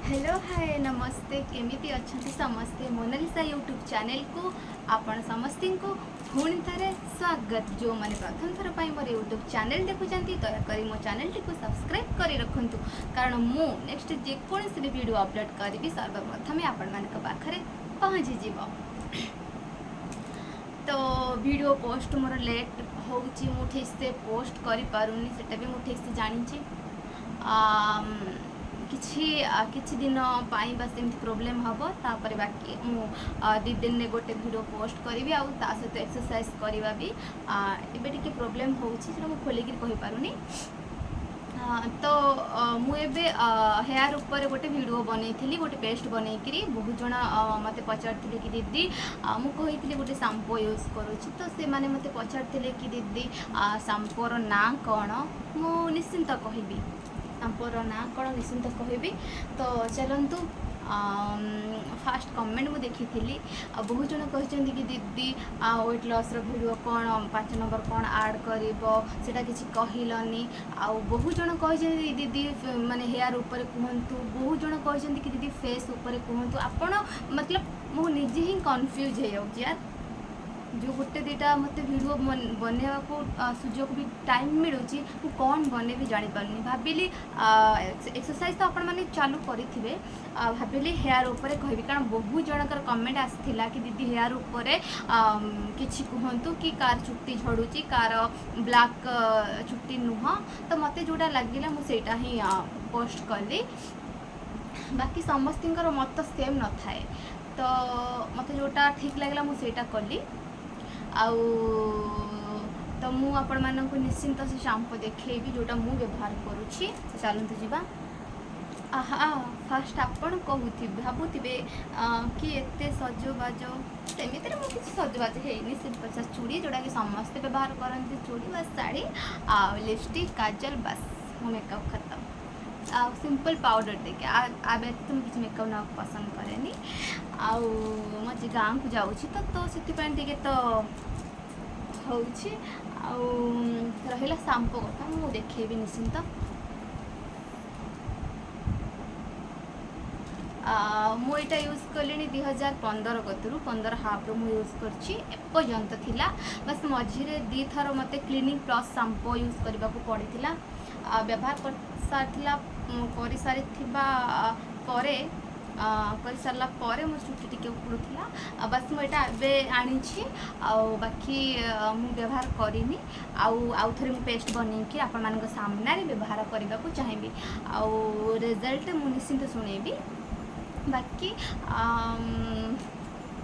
Hello hi नमस्ते केमिति अच्छे समस्ते मोनालिसा यूट्यूब चैनल को आपण समस्ती को पुणी थे स्वागत जो मैंने प्रथम थर पर मोर यूट्यूब चैनल देखुं दयाकोरी मो चैनल टी सब्सक्राइब कर रखु कारण मु नेक्स्ट जेकोसी भी वीडियो अपलोड करी सर्वप्रथम आपण मान पाखे पहुँची जीव तो वीडियो पोस्ट मोर लेट हो ठीक से पोस्ट कर पारुनी सेटा भी मुझे ठीक से जानी किछि दिन पाई बस एमती प्रोब्लेम हम तापर बाकी मु दिन में गोटे वीडियो पोस्ट करी आ सहित एक्सरसाइज करवा भी एबे टिके प्रोब्लेम हो खोलिक कहि पारुनी तो मुझे हेयर ऊपर गोटे वीडियो बनई गोटे पेस्ट बनईकरी बहुत जन मत पचार कि दीदी मुझे गोटे शैम्पू यूज करुँची तो से मैंने मत पचार कि दीदी शैम्पूर ना कौन मु निश्चिंत कहबी शैम्पूर ना कौन निश्चिंत कहबी तो चलतु फास्ट कमेंट मुझे देखी बहुत जन कहते कि दीदी वेट लॉस वीडियो कौन 5 नंबर कौन ऐड करा कि कहलनी आउ बहुत जन कहते दीदी माने हेयर ऊपर कहतु बहुत जन कहते कि दीदी फेस ऊपर कहतु आपण मतलब मु निजे ही कन्फ्यूज हो जाऊँ यार जो गोटे दुटा मत वीडियो बनवा को सुजोग भी टाइम मिलूँ कौन बने भी जापारे भाविली एक्सरसाइज तो आपण मैंने चालू करेंगे भाविली हेयर ऊपर कहबी कारण बहुत जनकर कमेंट आसाला कि दीदी हेयर ऊपर किसी कहतु कि कार चुट्टी झड़ुची कार ब्लैक चुट्टी नुह तो मत जोटा लगे मुझे ही पोस्ट कली बाकी समस्तर मत सेम न थाए तो मत जोटा ठीक लगला मुझे कली आउ तो मु आपण मानक निश्चिंत से शैम्पू देखी जोटा मु व्यवहार करुँची चलतु जीवा आहा फास्ट आपण कहूथे भावुवे कि एत सजबाज सेमिति मुझे सजबाज है सिंपल चूड़ी जोटा कि समस्ते व्यवहार करते चूड़ी बस शाड़ी आ लिपस्टिक काजल बस मो मेकअप खत्म आ सिंपल पाउडर देखे आ व्यतीत मुझे किसी मेकअप ना पसंद कैनि आउ मजे गाँव को जाऊँगी तो से तो होगा शैम्पू कथा मुझे देखेबी निश्चिंत मुझे यूज कली 2015 कतरू 15 हाफ रु यूज करपर्यंत थिला बस मझे 2 थर मत क्लिनिक प्लस शैम्पू यूज करने को पड़ा व्यवहार कर सारी कर सारा पर मो चुटी टी उपड़ूला बस मुझे आनी बाकी मु व्यवहार करनी आउ थे मुझे पेस्ट बनईकि आपण मान सामने व्यवहार करने को चाहिए आउ रिजल्ट मु निश्चिंत शुणेबी बाकी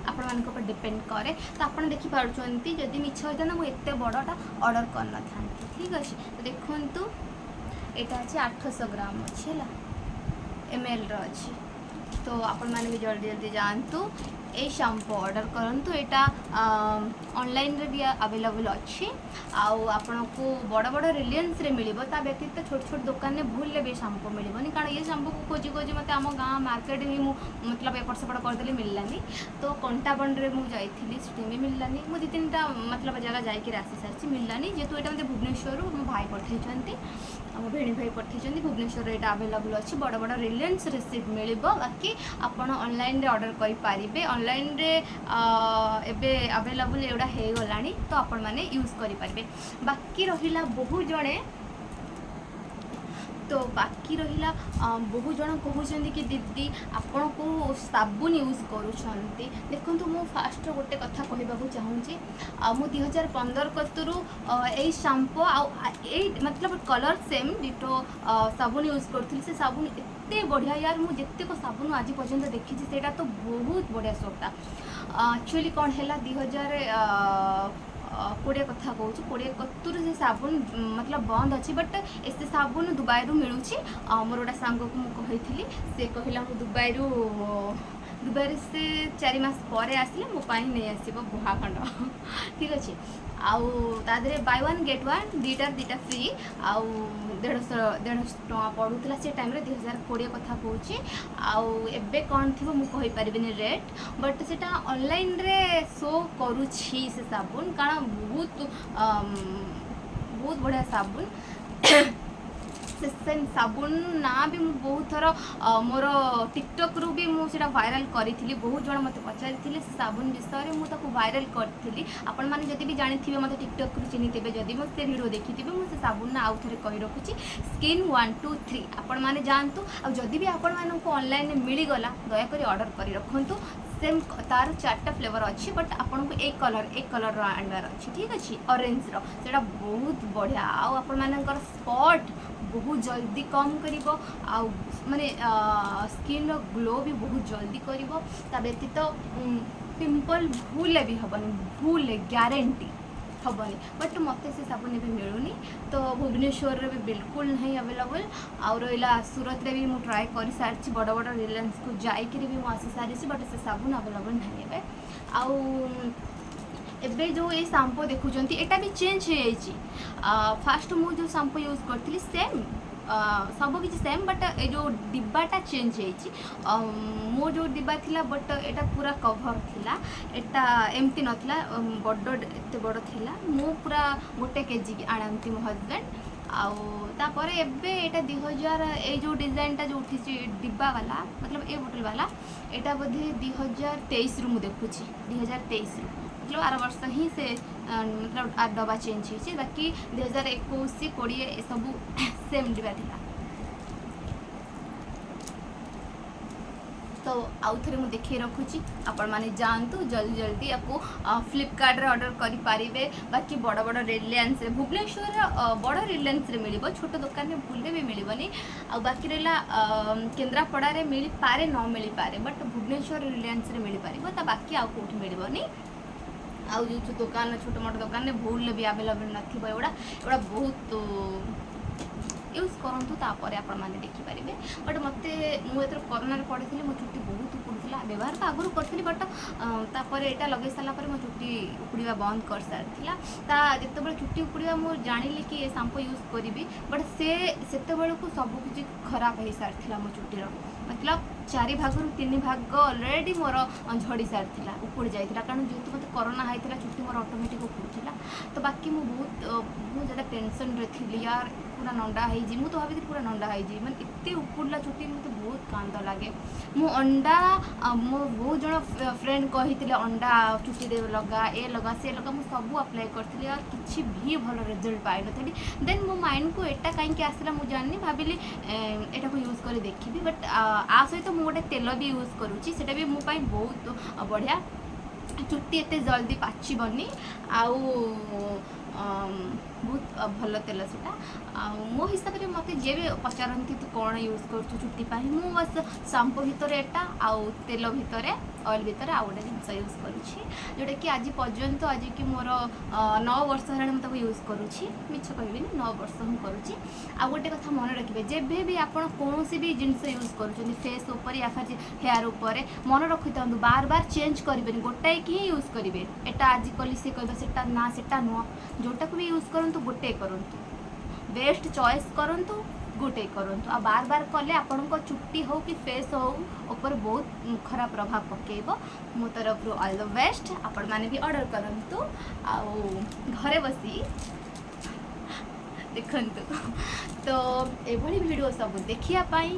आपण मान पर डिपेंड करे तो आप देखिपुंट जदि मिछ होता ना मुझे बड़टा ऑर्डर करना था ठीक अच्छे तो देखु यहाँ अच्छे 800 ग्राम अच्छी है ml अच्छी तो आपण मैंने भी जल्दी जल्दी जानतु ये शैम्पू ऑर्डर करंतु यहाँ ऑनलाइन रे भी अवेलेबल अच्छी आपण को बड़ बड़ रिलायंस रे मिलिबो ता व्यतीत छोट छोट दुकान में भूल भी शैम्पू मिलबनी कारण ये शैम्पू को खोजी खोजी मत आम गाँव मार्केट भी मतलब एपट सेपट करदेली मिललानी तो कंटाबन रे मुझे जाइली भी मिललानी मुझे 2-3टा मतलब जगह जाकर आसी सारी मिललानी जेहेतु यहाँ मत भुवनेश्वर मो भाई पठेइछंती मो भेणी भाई पठेइछंती भुवनेश्वर यहाँ अवेलेबल अच्छी बड़ बड़ रिलायंस रिसीव मिल बाकी आपण ऑनलाइन रे ऑर्डर करि पारिबे ऑनलाइन रे एबे अवेलेबल एवडा हे गलानी तो आपण माने यूज करि पारिबे बाकी रहिला बहु जणे तो बाकी रहिला बहुत जन कहते कि दीदी आपण को साबुन यूज करुँच देखो मु फास्ट गोटे कथा कहवाक चाहूँगी मु 2015 कतरू यही शैम्पू मतलब कलर सेम डिटो साबुन यूज करी से साबुन एत बढ़िया यार मुझे जितक साबुन आज पर्यंत देखी से तो बहुत बढ़िया सोटा एक्चुअली कौन है 2020 कथा कहूँ 20 कतुर से साबुन मतलब बंद अच्छी बट ऐसे साबुन दुबई मिलूँ मोर गोटे सांग को मुझे से कहला दुबई से 4 मास पर आसिले मोपाई नहीं आसब बुहाखंड ठीक अच्छे आउ तादे बाय 1 गेट 1 दीटा फ्री आउ 150 टका पड़ूला से टाइम 2020 कथा कहूँ आउ एबे कौन थी मुझे कहीपरि रेट बट से ऑनलाइन रे शो करुँची से साबुन कारण बहुत बहुत बढ़िया साबुन ସେ ସାବୁନ ନା ବି ମୁଁ ବହୁତ ଥର ମୋର ଟିକଟକ୍ରୁ ବି ମୁଁ ସେଇଟା ଭାଇରାଲ୍ କରିଥିଲି। ବହୁତ ଜଣ ମୋତେ ପଚାରିଥିଲେ ସେ ସାବୁନ ବିଷୟରେ, ମୁଁ ତାକୁ ଭାଇରାଲ୍ କରିଥିଲି। ଆପଣମାନେ ଯଦି ବି ଜାଣିଥିବେ ମୋତେ ଟିକଟକ୍ରୁ ଚିହ୍ନିଥିବେ, ଯଦି ମୁଁ ସେ ଭିଡ଼ିଓ ଦେଖିଥିବେ, ମୁଁ ସେ ସାବୁନ ଆଉ ଥରେ କହି ରଖୁଛି ସ୍କିନ୍ 1 2 3। ଆପଣମାନେ ଯାଆନ୍ତୁ, ଆଉ ଯଦି ବି ଆପଣମାନଙ୍କୁ ଅନଲାଇନ୍ରେ ମିଳିଗଲା ଦୟାକରି ଅର୍ଡ଼ର କରି ରଖନ୍ତୁ। सेम तार 4टा फ्लेवर अच्छी, बट आपको एक कलर आनबार अच्छी, ठीक अच्छे ऑरेंज रो सेटा बहुत बढ़िया। आपण मानकर स्पॉट बहुत जल्दी कम करिवो, आउ माने स्किन रो ग्लो भी बहुत जल्दी करिवो। ता व्यतीत पिंपल भूले भी हबनी, भूले गारंटी हबनी। बट मत से साबुन भी मिलूनी, तो भुवनेश्वर भी बिल्कुल नहीं अवेलेबल। आउ रहा सूरत रे भी मुझे ट्राए कर सारी, बड़ बड़ रिलायंस को जाकर भी मुझे आसी सारी, बट से साबुन अवेलेबल नहीं है। आउ एबे जो ये शैम्पू देखुं एटा भी चेंज हो जाइए। फास्ट मुझे जो शैम्पू यूज करी सेम सब किसी सेम, बट ये जो डिब्बाटा चेंज हो मो जो डिब्बा थिला, बट एटा पूरा कभर थिला, एटा एमती नथिला, बड़ एते बड़ थिला। मु पूरा 1 केजी की आनती मो हजबैंड। आउे एबे एटा 2000 ये जो डिजाइनटा जो उठी डिब्बा वाला, मतलब ए बोतल वाला, एटा बोधे 2023 रु देखुची, 2023 रु, मतलब 12 वर्ष ही से मतलब आ डब्बा चेंज हो। बाकी 2021 20 सब सेम डिब्बा थिला। तो आउ थे मुझे देखिए रखुची, आपण माने जानतु जल्दी जल्दी आपको फ्लिपकार्ट रे ऑर्डर करि पारिबे। बाकी बड़ बड़ रिलायंस रे, भुवनेश्वर बड़ रिलायंस रे मिलिबो, छोट दुकान में भूले भी मिलबनी। आ बाकी रहला केन्द्रापड़ा रे मिली पारे न मिली पारे, बट भुवनेश्वर रिलायंस रे मिली पारिबो। ता बाकी आउ कोठी मिलबनी। आउ जो दुकान छोट मोट दुकान में भूल भी अवेलेबल नथिबो, एवडा बहुत यूज करूँ, तापर आपण मैंने देखिपारे। बट मत मुझे कोरोना पड़ी थी, मो चुट्टी बहुत उपुड़ा, व्यवहार तो आगुरी करी, बट तापर यहाँ लगे सारापर मो चुट्टी उपुड़ा बंद कर सारी। जिते चुट्टी उपुड़ा मुझे जानी कि ये शैम्पू यूज करी, बट से को सबकि खराब हो सारी मो चुट्टीर, मतलब 4 भागरू 3 भाग अलरेडी मोर झड़ी सारी उपुड़ जाता, कारण जेहतु मत कोरोना होता चुट्टी मोर ऑटोमेटिक उपुड़ा। तो बाकी मुझे बहुत ज़्यादा टेंशन रे थी यार, पूरा नंडा होजी, मुझे तो भाभी पूरा नंडा होजी, मैंने इतने उपुड़ा चुट्टी, मुझे बहुत कांद लगे। मु अंडा मो बहुत जन फ्रेंड कही अंडा चुट्टी दे लगा, ए लगा से लगा, मुझे सब अप्लाई करी यार, किसी भी भल रिजल्ट पाई नी। देन मो माइंड को एटा कहीं आसला मुझे जानी, भाविली एटा को यूज कर देखी। बट आ सहित मुझे गोटे तेल भी यूज करुँची, सेटा भी मो पाई बहुत बढ़िया। चुट्टी एते जल्दी पाचिबनी, आउ बहुत भल तेल से मो हिसाब से मत जे भी पचारती तू कौन यूज कर चुट्टी मु बस शैम्पू भितर एटा आउ तेल भितर ऑयल भितर आउ गोटे जिनस यूज करुँची, जोटा कि आज पर्यंत आज कि मोर 9 वर्ष है मुझे यूज करुँची, मिछ कहबी 9 वर्ष हूँ करुँची। आ गोटे कथा मन रखिए, जेबे भी आप कौन भी जिनस यूज कर फेस उपर या फिर हेयर उपर, मन रखी था बार बार चेंज करेंगे, गोटाए कि ही यूज करेंगे। एटा आज कली सी कह से ना से नुह, जोटा को भी यूज करूँ गोटे करूँ, बेस्ट चॉइस करूँ, गोटे करूँ। आ बार बार कले आपण चुट्टी हो कि फेस हो ऊपर बहुत खराब प्रभाव पकेब। मो तरफ ऑल द बेस्ट, आपण माने भी ऑर्डर करूँ, घरे बसी देखंतु। तो एभली वीडियो सब देखापी,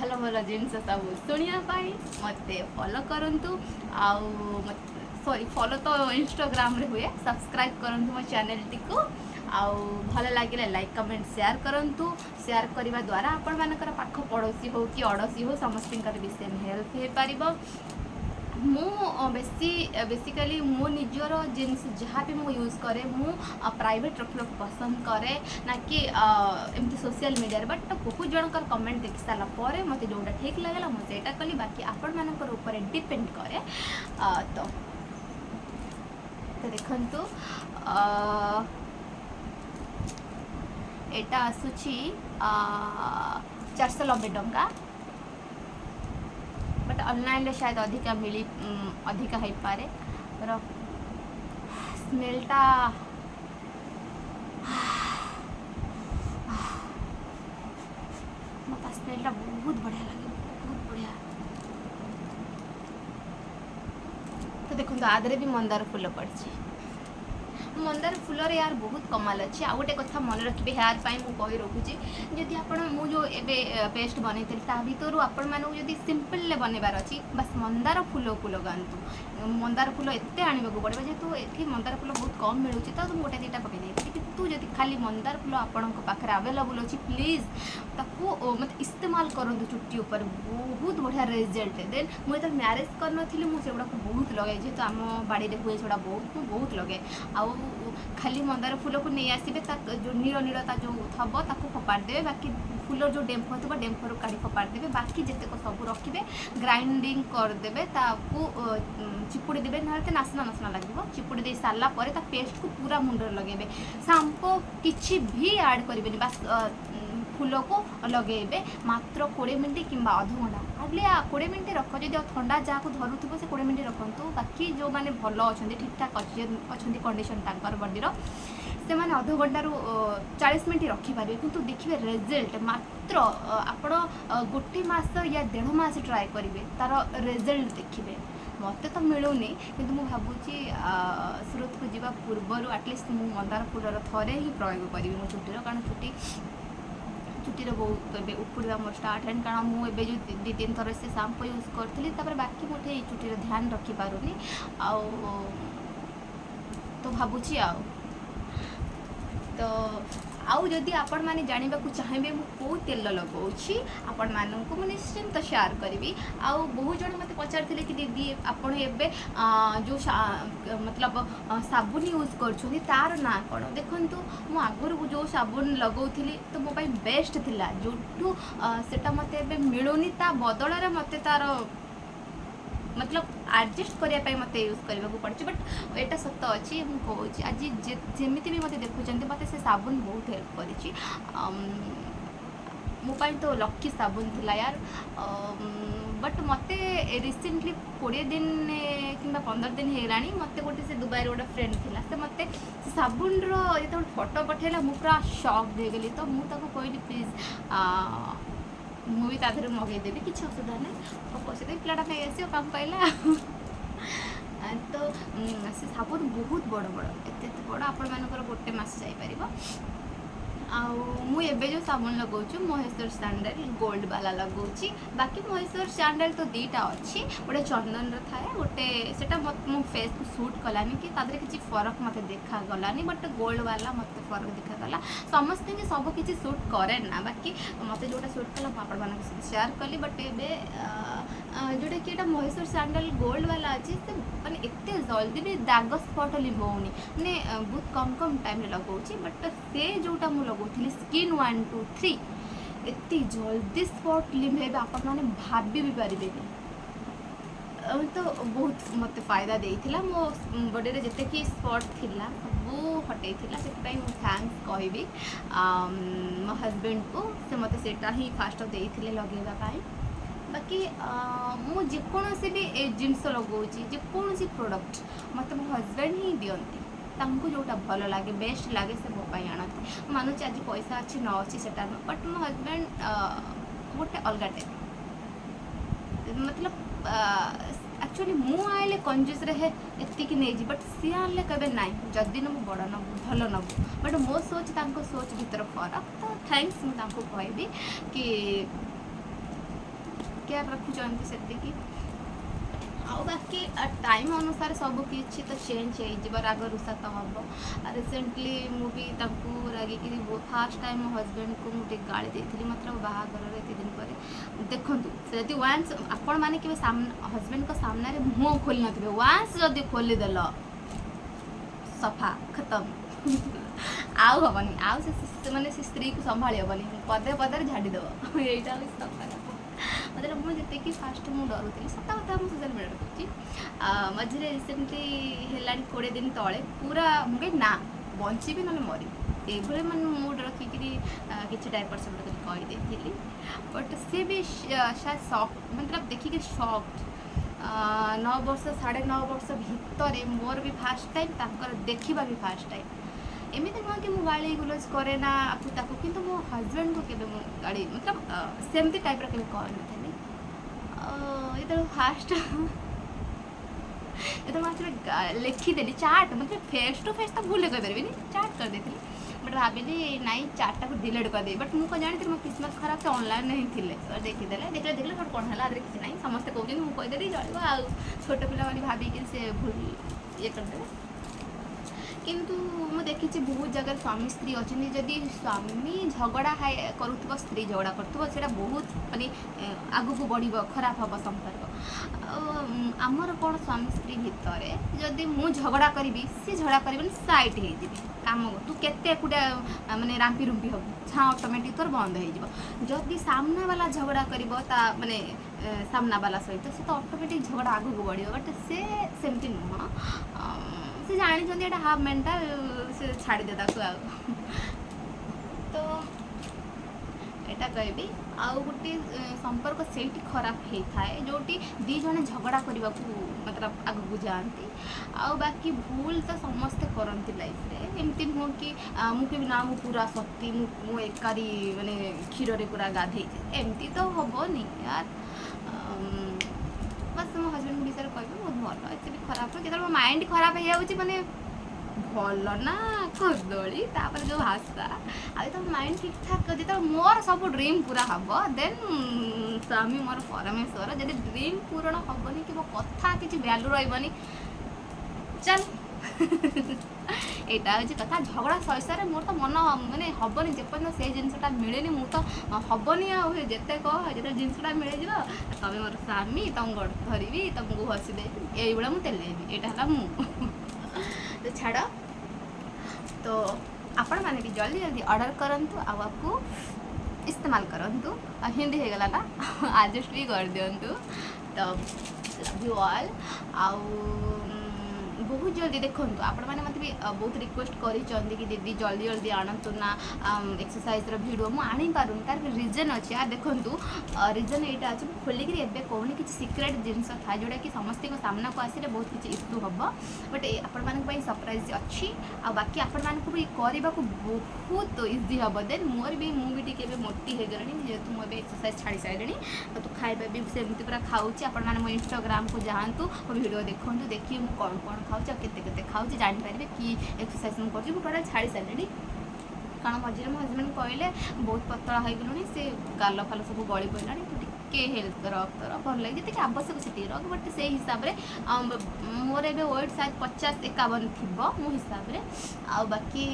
भल भल जिनस सब शुणापी मत फॉलो करूँ। सॉरी फॉलो तो इंस्टाग्राम रे हुए, सब्सक्राइब करूँ मो चैनल टी को। आउ भल लगे लाइक कमेंट शेयर करूँ। शेयर करने द्वारा आपण मानकर पाख पड़ोसी हो कि अड़ोसी हो समस्त विषय में हेल्प हो पार। मु बेसिकली मो निजर जिनस जहाँ भी मु यूज करे, मु प्राइवेट रखा पसंद करे ना कि एमती सोशल मीडिया। बट बहुत जनकर कमेंट देख सारापर मत जोटा ठीक लगेगा मुझे कली, बाकी आपण मानकर ऊपर डिपेंड करे। तो देखंतु एटा आसुची 490 टंका, बट ऑनलाइन रे शायद अधिका मिली अधिका हो पारे। स्मेलटा मत स्मेलटा बहुत बढ़िया लगे, बहुत बढ़िया। तो देखो आदरे भी मंदार फूल पड़ी, मंदार फूलर यार बहुत कमाल अच्छे। आउ गोटे कथा मन रखिए हेयर पाई मु कही रखुची जदि आपण मु जो एबे पेस्ट बनई ता भितर आपण मानू जदि सिंपल बनबार अच्छी बस मंदार फूल को लगातु मंदार फूल एत आने को पड़े जेहतु ये मंदार फूल बहुत कम मिलूँ तो तुम गोटे दुटा पकई कितु जब खाली मंदार फूल आपण पाखे आवेलेबल अच्छी प्लीज ताकू मत इस्तेमाल करूँ चुट्टी उपर बहुत बढ़िया रिजल्ट। देन मुझे मैरेज कर नी मुझे बहुत लगे जेहतु आम बाड़ी में हुए सेटा बहुत लगे आउ खाली मंदार फूल को नहीं आसबे जो नील नीलता जो थब ताको फोपाड़ देवे बाकी फूल जो डेम्फ थोड़ा डेम्फर काढ़ी फोपाड़ देवे बाकी जितक सब रखिए ग्राइंडिंग करदे चिपुड़ी देवे ना नासना नासना लगे चिपुड़ी दे सारा पर पेस्ट को पूरा मुंडर लगे शांपू किसी भी ऐड करेंगे बस फूल को लगे मात्र 20 मिनट कि अध घंटा हार्डली 20 मिनट रख जब ठंडा जहाँ धरुव से 20 मिनट रखु बाकी जो मैंने भल अच्छा ठीक ठाक अच्छी कंडीशन तांकर बॉडीर से मैंने अध घंटा 40 मिनट रखिपारे किंतु देखिए रिजल्ट मात्र आपण गोटे मस या 1.5 मास ट्राए करेंगे तार रिजल्ट देखिए मत तो मिलूनी किंतु मु भावुची सुरत को जीवा पूर्वर एटलिस्ट मु मंदार फूलर थरे ही प्रयोग करी मो चुटीर कारण चुटीर बहुत उपड़ा मोर स्टार्ट है कारण मुझे जो 2-3 थर से शांपू यूज करी बाकी मुझे चुटीर ध्यान रखिपारूनी तो भावुची तो आउ जदि आपण माने जानिबा को चाहेबे मु को तेल लगाउछि आपण माननकु मु निश्चिंत शेयर करबी। आउ बहुत जण मते पचारथिले कि दीदी आपण एबे जो मतलब साबुन यूज करछुनी तार ना कोन देखंतु मु आगुरु जो साबुन लगाउथिली तो मो पई बेस्ट थिला जोठू सेटा मते एबे मिलुनी ता बदल रे मते तार मतलब एडजस्ट करने मत यूज करने को पड़े बट यहाँ सत अच्छी मुझे आज जमी भी मत देखुं मत से साबुन बहुत हेल्प कर मोपाई तो लकी साबुन थिला यार बट मत रिसेंटली 20 दिन कि 15 दिन होगा मत गोटे से दुबई गोटे फ्रेंड थिला से मत साबुन रो फोटो पठेला मु पूरा शॉक दे गली तो मुझे कहली प्लीज मुझे ताधर मगेदेवी किसी असुविधा ना पैसा दे पिलाटा नहीं आस काम पाइला तो से साबुन बहुत बड़ बड़ एत बड़ आपण मानकर गोटे मस जापर मुझे जो साबुन लगाऊँ महेश्वर सैंडल गोल्ड वाला लगाऊँ बाकी महेश्वर सैंडल तो दीटा अच्छी गोटे चंदन थाए गोटे से मो फेस को सूट कलानी कि तादरे किसी फरक मत देखा गलानी बट गोल्ड वाला मत फरक देखा समस्ते कि सब किसी सूट करे ना बाकी मत जोटा सूट कला आपण मान शेयर कली बट ए जोटा कि महेश्वर सैंडल गोल्ड वाला अच्छी से मैंने एत जल्दी भी दाग स्पट लिभौनी मैंने बहुत कम कम टाइम लगाऊँ बट से जोटा मुझे लगुली स्किन 1 2 3 एत जल्दी स्पट लिभेबे आपण मैंने भाभी भी पारे तो बहुत मत फायदा देइथिला मो बॉडी रे जते कि स्पॉट थिला सब हटै थिला से थैंक्स कहबी मो हस्बैंड को से मत सेटा ही फास्ट देइथिले लगेबा पाई बाकी मु जेकोसी भी जिनस लगाऊँ जेकोसी प्रोडक्ट मत मो हस्बैंड ही दियंती तांको जोटा भल लगे बेस्ट लगे से मो पाई आनती मानुची आज पैसा अच्छी न अच्छी सेटा बट मो हस्बैंड गोटे अलग टाइप मतलब एक्चुअली मु आइले कंजूस रहे एतिक नहीं बट सी आने कबे नाई जदि नबू बड़ नबू भल नबू बट मो सोच तांको सोच भीतर फरक तो थैंक्स मुझे कहबी कि क्या रखुंट से आउ बाकी टाइम अनुसार सब किसी तो चेंज हो राग रुषा तो हम रिसेंटली मुझे रागिकी फास्ट टाइम मो हस्बैंड को मुझे गाड़ी देती मतलब बाहागर एत दिन पर देखूँ जब वान्स आपण मैंने कि हस्बैंड को सामने मुँह खोली न वान्स जदि खोलीदेल सफा खत्म आउ हेनी आउ से मैंने से स्त्री को संभाली हेनी पदे पदे झाड़ीदेव यहीटा सफा मतलब मुझे कि फास्ट मुझे डरुली सत कथा मुझे सोशल मीडिया रखुची मझे रिसेंटली है 20 दिन तले पूरा मुझे ना बची भी ना मरी ये मैं मुड रखिकी किसी टाइप से कहीदी बट सी भी शायद शॉक मतलब देखिए शॉक्ड 9 वर्ष 9.5 वर्ष भितर मोर भी फास्ट टाइम देखा भी फास्ट टाइम एमती नुह कि मुझे गाड़ी गुलज करे ना आपको ताको किंतु मो हस्बैंड को केबे गाड़ी मतलब सेमती टाइप रे कह नी ये तो फास्ट तो मुझे लिखिदेली चाट मतलब फेस टू फेस तो भूल कहीपरि चाट करदे बट भाविली नाई चार्टा को डिलीट करदे बट मुझे जानी मो किस्मत खराब से ऑनलाइन नहीं थे देखीदे देखले देखले सब कौन है किसी ना समस्ते कहते मुझे कहीदेली चलो आ छोट पिला भाविकी से भूल ये करदे किंतु मु देखी बहुत जगह स्वामी स्त्री अच्छे जदि स्वामी झगड़ा है करुव स्त्री झगड़ा कर बहुत मानने आग को बढ़ खराब हम संपर्क आमर कौन स्वामी स्त्री भितर जदि मु झगड़ा करी सी झगड़ा कर साइट हो काम तू केते माने रांपी रुंपी हम छा ऑटोमेटिक तोर बंद हो जदि सामना वाला झगड़ा कर माने सामना वाला सहित से तो ऑटोमेटिक झगड़ा आग को बढ़ बट से सेमती नुह से जानी हाफ मेंटल से छाड़ी दे तो एटा कहबी आउ गोटे संपर्क से खराब होता है जोटी दी जने झगड़ा करने को मतलब आगू जाती आउ बाकी भूल तो समस्ते करती लाइफ रे एमती नुह कि मुझे ना मु पूरा शक्ति मु एकारी माने क्षीर रे पूरा गाधे एमती तो हेनी यार बस मो हजबैंड विषय कह बहुत भल एत भी खराब जो मो माइंड खराब हो माने भल ना कदली तापर जो भाषा आ तो माइंड ठीक ठाक जो मोर सब ड्रीम पूरा हम देन स्वामी मोर परमेश्वर जब ड्रीम पूरण हेनी कि मो कथा किसी भैल्यू रही चल यहाँ हूँ कथा झगड़ा शैशे मोर तो मन मानने हेनी जेपर्यंत से जिनसा मिले मु तो हेनी आते कह जो जिनसा मिल जाओ तुम मोर स्वामी तुम गोड़ धरबी तुमको हसी यही भाया मुझे तेलेबी यहाँ मु तो छाड़ तो आपण मैंने भी जल्दी जल्दी ऑर्डर करंतु आपको इस्तेमाल करंतु हिंदी हो गला ना एडजस्ट भी कर दिंतु तो लव यू ऑल आउ बहुत जल्दी देखो आपण मैंने मत भी बहुत रिक्वेस्ट करी कि दीदी जल्दी जल्दी आणतु ना एक्सरसाइज वीडियो मुझे आनी पारुनी तार रिजन अच्छे यार देखूँ रिजन यहाँ अच्छे खोलिक एवं कहूनी कि सिक्रेट जिनस था जोटा कि समस्त सामना को आसिले बहुत किसी इश्यू हम बट आपण मानी सरप्राइज अच्छी आ बाकी आपण मानक भी करने को बहुत इजी हम देन मोर भी मुझे मोटी हो गली जेहेतु मुझे एक्सरसाइज छाड़ी सारे तो खाଇବା भी सेमती पूरा खाऊँ आपण मैंने मो इंस्टाग्राम को जातु वीडियो देखूँ देखिए मुझे कौन कौन खाऊँ केते खाऊँ जापारे कि एक्सरसाइज मुझे टोटाल छाड़ी सारे कारण मझे मो हजबैंड कहले बहुत पतला हो गलुनी से गाल फाल सब गली पड़ा टे हेल्थ रख तर भल लगे जी आवश्यक से रख बट से हिसाब से मोर ए वेट शायद 50-51 थी मो हिसाब से आ बाकी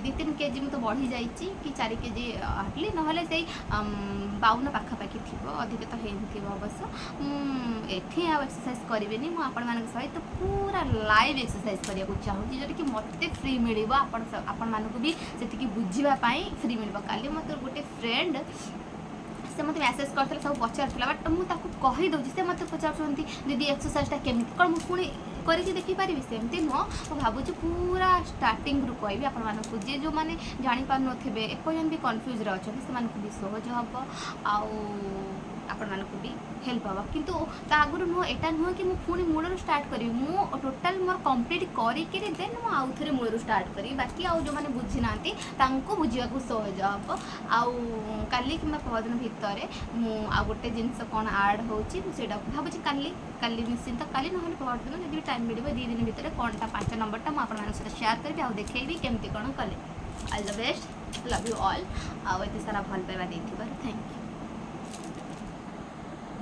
2-3 केजी तो बढ़ी जाइए कि 4 केजी हाटली ना से 52 पाखापाखि थी अधिक तो है अवश्य मुझे एक्सरसाइज करें मुझे सहित पूरा लाइव एक्सरसाइज करने को चाहूँगी जोटा कि मत फ्री मिल आपण मानक भी से बुझापी फ्री मिल काली मत गोटे फ्रेंड से मत मेसेज करते सब पचार बट मुझे कहीदे से मत पचार दीदी एक्सरसाइज केमी कौन मुझे पुणी करके देखिपारि सेमती नुह मुझे भावुँ पूरा स्टार्टिंग रू कहि आपण मानक जे जो मैंने जापार थे एपर्यंत भी कन्फ्यूज अच्छा से भी सहज हम आपण मानक भी हेल्प हम किंतु आगुरी नुह एटा नुह कि मुझे मूलर स्टार्ट करी मु टोटाल मोर कंप्लीट करी देन मुझे मूलर स्टार्ट करी बाकी आउ जो मैंने बुझी ना बुझा सहज हम आउ काली कि परदिन भितर आ गोटे जिनस कौन आड होची भावुँ काली निश्चिंत काली ना परदिन जब भी टाइम मिले 2 दिन भितर कौन टा 5 नंबरटा मुझे सहित शेयर करी आ देखी केमती कौन कले all the best love you all आउ एत सारा भल पाइबा थैंक यू।